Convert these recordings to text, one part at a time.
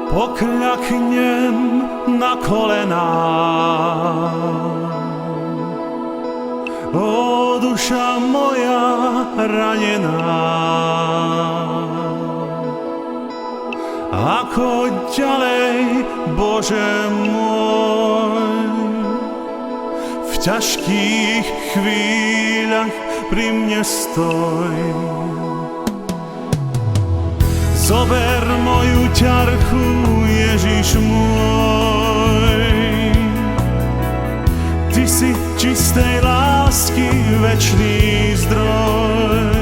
pokľaknem na kolená. Ó, duša moja ranená, ako ďalej, Bože môj, v ťažkých chvíľach pri mne stoj. Zober moju ťarchu, Ježiš môj, Ty si čistej lásky večný zdroj.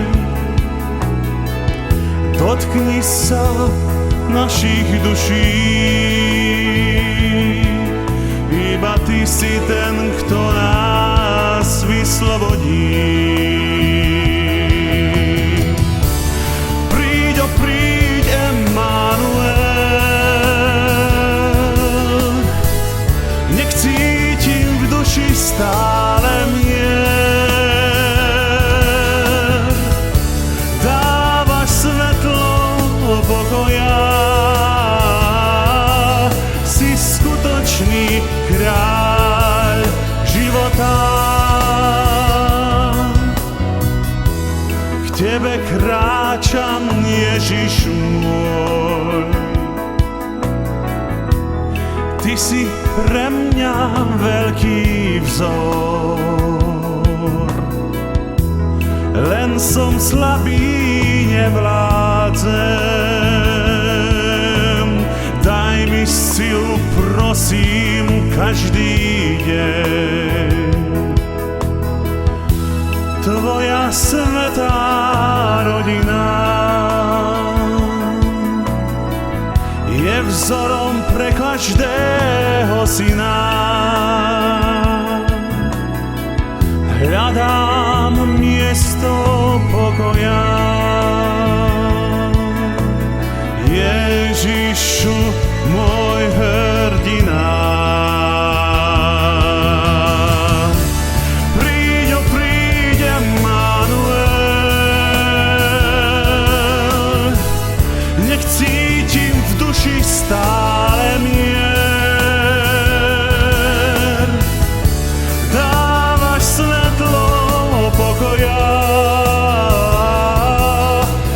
Dotkni sa našich duší, iba Ty si ten, kto nás vyslobodí. Príď, o príď, Emanuel, nech cítim v duši stále mier. Dávaš svetlo pokoja, si skutočný kráľ života. K Tebe kráčam, Ježiš môj, Ty si pre mňa veľký vzor. Len som slabý, nevládzem, daj mi silu, prosím, každý deň. Tvoja svätá rodina je vzorom pre každého syna. Hľadám miesto pokoja, Ježišu, môj hrdina. Príď, o príď, Emanuel, nech cítim v duši stále mier. Dávaš svetlo pokoja,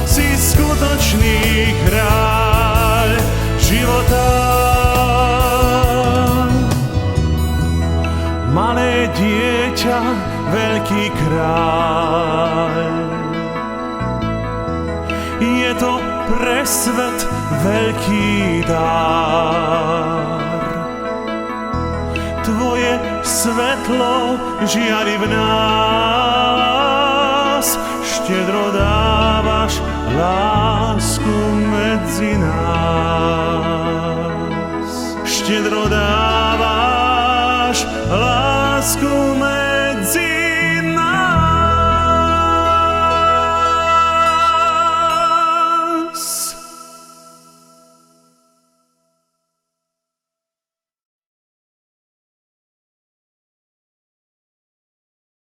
si skutočný kráľ života. Malé dieťa, veľký kráľ, je to pre svet veľký dar. Tvoje svetlo žiari v nás, štedro dávaš lásku.